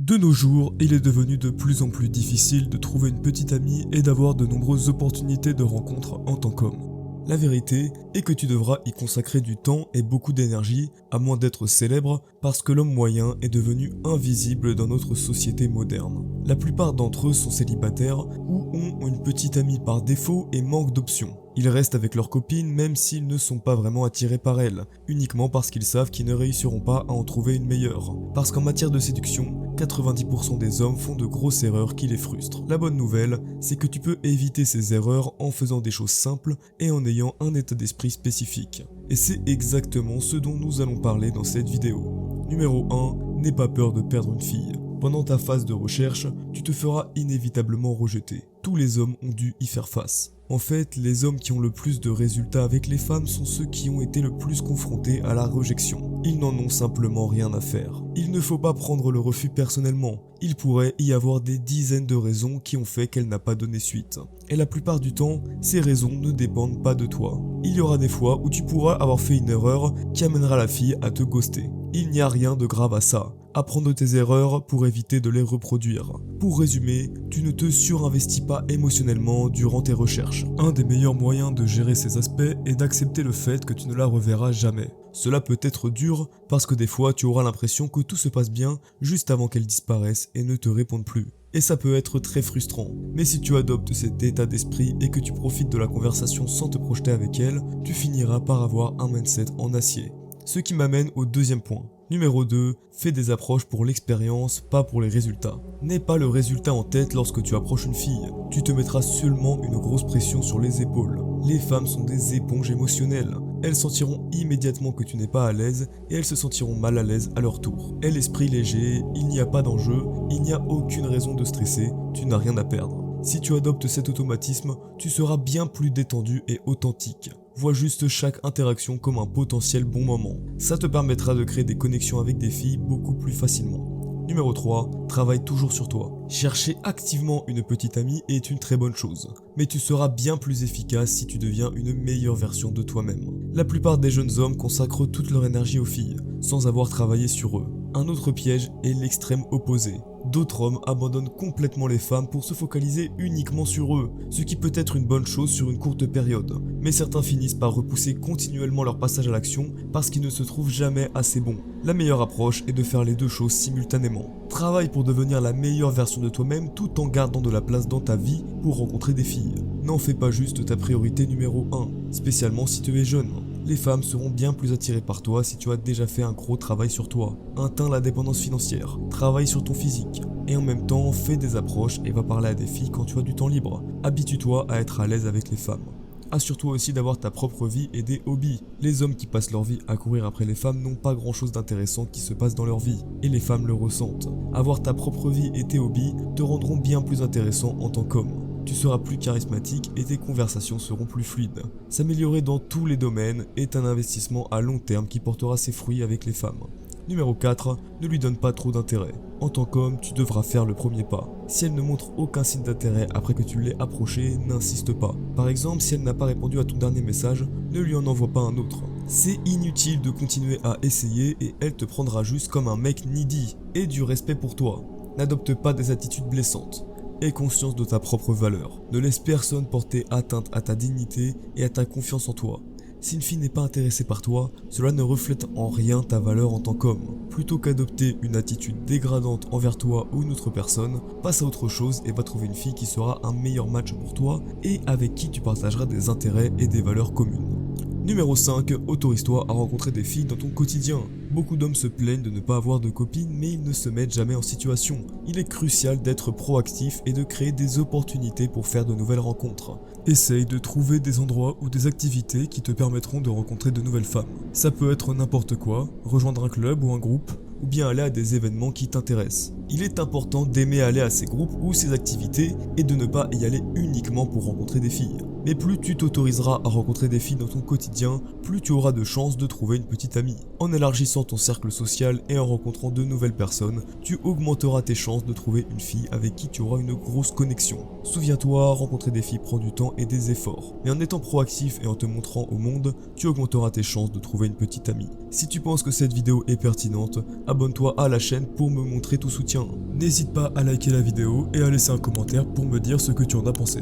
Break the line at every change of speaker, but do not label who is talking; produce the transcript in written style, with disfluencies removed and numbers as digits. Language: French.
De nos jours, il est devenu de plus en plus difficile de trouver une petite amie et d'avoir de nombreuses opportunités de rencontres en tant qu'homme. La vérité est que tu devras y consacrer du temps et beaucoup d'énergie, à moins d'être célèbre, parce que l'homme moyen est devenu invisible dans notre société moderne. La plupart d'entre eux sont célibataires ou ont une petite amie par défaut et manquent d'options. Ils restent avec leurs copines même s'ils ne sont pas vraiment attirés par elles, uniquement parce qu'ils savent qu'ils ne réussiront pas à en trouver une meilleure. Parce qu'en matière de séduction, 90% des hommes font de grosses erreurs qui les frustrent. La bonne nouvelle, c'est que tu peux éviter ces erreurs en faisant des choses simples et en ayant un état d'esprit spécifique. Et c'est exactement ce dont nous allons parler dans cette vidéo. Numéro 1, n'aie pas peur de perdre une fille. Pendant ta phase de recherche, tu te feras inévitablement rejeter. Tous les hommes ont dû y faire face. En fait, les hommes qui ont le plus de résultats avec les femmes sont ceux qui ont été le plus confrontés à la rejection. Ils n'en ont simplement rien à faire. Il ne faut pas prendre le refus personnellement. Il pourrait y avoir des dizaines de raisons qui ont fait qu'elle n'a pas donné suite. Et la plupart du temps, ces raisons ne dépendent pas de toi. Il y aura des fois où tu pourras avoir fait une erreur qui amènera la fille à te ghoster. Il n'y a rien de grave à ça. Apprends de tes erreurs pour éviter de les reproduire. Pour résumer, tu ne te surinvestis pas émotionnellement durant tes recherches. Un des meilleurs moyens de gérer ces aspects est d'accepter le fait que tu ne la reverras jamais. Cela peut être dur parce que des fois tu auras l'impression que tout se passe bien juste avant qu'elle disparaisse et ne te réponde plus. Et ça peut être très frustrant. Mais si tu adoptes cet état d'esprit et que tu profites de la conversation sans te projeter avec elle, tu finiras par avoir un mindset en acier. Ce qui m'amène au deuxième point. Numéro 2, fais des approches pour l'expérience, pas pour les résultats. N'aie pas le résultat en tête lorsque tu approches une fille. Tu te mettras seulement une grosse pression sur les épaules. Les femmes sont des éponges émotionnelles. Elles sentiront immédiatement que tu n'es pas à l'aise et elles se sentiront mal à l'aise à leur tour. Aie l'esprit léger, il n'y a pas d'enjeu, il n'y a aucune raison de stresser, tu n'as rien à perdre. Si tu adoptes cet automatisme, tu seras bien plus détendu et authentique. Vois juste chaque interaction comme un potentiel bon moment. Ça te permettra de créer des connexions avec des filles beaucoup plus facilement. Numéro 3, travaille toujours sur toi. Chercher activement une petite amie est une très bonne chose, mais tu seras bien plus efficace si tu deviens une meilleure version de toi-même. La plupart des jeunes hommes consacrent toute leur énergie aux filles, sans avoir travaillé sur eux. Un autre piège est l'extrême opposé. D'autres hommes abandonnent complètement les femmes pour se focaliser uniquement sur eux, ce qui peut être une bonne chose sur une courte période. Mais certains finissent par repousser continuellement leur passage à l'action parce qu'ils ne se trouvent jamais assez bons. La meilleure approche est de faire les deux choses simultanément. Travaille pour devenir la meilleure version de toi-même tout en gardant de la place dans ta vie pour rencontrer des filles. N'en fais pas juste ta priorité numéro 1, spécialement si tu es jeune. Les femmes seront bien plus attirées par toi si tu as déjà fait un gros travail sur toi. Atteins la dépendance financière, travaille sur ton physique, et en même temps fais des approches et va parler à des filles quand tu as du temps libre. Habitue-toi à être à l'aise avec les femmes. Assure-toi aussi d'avoir ta propre vie et des hobbies. Les hommes qui passent leur vie à courir après les femmes n'ont pas grand chose d'intéressant qui se passe dans leur vie, et les femmes le ressentent. Avoir ta propre vie et tes hobbies te rendront bien plus intéressant en tant qu'homme. Tu seras plus charismatique et tes conversations seront plus fluides. S'améliorer dans tous les domaines est un investissement à long terme qui portera ses fruits avec les femmes. Numéro 4, ne lui donne pas trop d'intérêt. En tant qu'homme, tu devras faire le premier pas. Si elle ne montre aucun signe d'intérêt après que tu l'aies approchée, n'insiste pas. Par exemple, si elle n'a pas répondu à ton dernier message, ne lui en envoie pas un autre. C'est inutile de continuer à essayer et elle te prendra juste comme un mec needy. Aie du respect pour toi. N'adopte pas des attitudes blessantes. Aie conscience de ta propre valeur. Ne laisse personne porter atteinte à ta dignité et à ta confiance en toi. Si une fille n'est pas intéressée par toi, cela ne reflète en rien ta valeur en tant qu'homme. Plutôt qu'adopter une attitude dégradante envers toi ou une autre personne, passe à autre chose et va trouver une fille qui sera un meilleur match pour toi et avec qui tu partageras des intérêts et des valeurs communes. Numéro 5, autorise-toi à rencontrer des filles dans ton quotidien. Beaucoup d'hommes se plaignent de ne pas avoir de copines, mais ils ne se mettent jamais en situation. Il est crucial d'être proactif et de créer des opportunités pour faire de nouvelles rencontres. Essaye de trouver des endroits ou des activités qui te permettront de rencontrer de nouvelles femmes. Ça peut être n'importe quoi, rejoindre un club ou un groupe, ou bien aller à des événements qui t'intéressent. Il est important d'aimer aller à ces groupes ou ces activités et de ne pas y aller uniquement pour rencontrer des filles. Mais plus tu t'autoriseras à rencontrer des filles dans ton quotidien, plus tu auras de chances de trouver une petite amie. En élargissant ton cercle social et en rencontrant de nouvelles personnes, tu augmenteras tes chances de trouver une fille avec qui tu auras une grosse connexion. Souviens-toi, rencontrer des filles prend du temps et des efforts. Mais en étant proactif et en te montrant au monde, tu augmenteras tes chances de trouver une petite amie. Si tu penses que cette vidéo est pertinente, abonne-toi à la chaîne pour me montrer tout soutien. N'hésite pas à liker la vidéo et à laisser un commentaire pour me dire ce que tu en as pensé.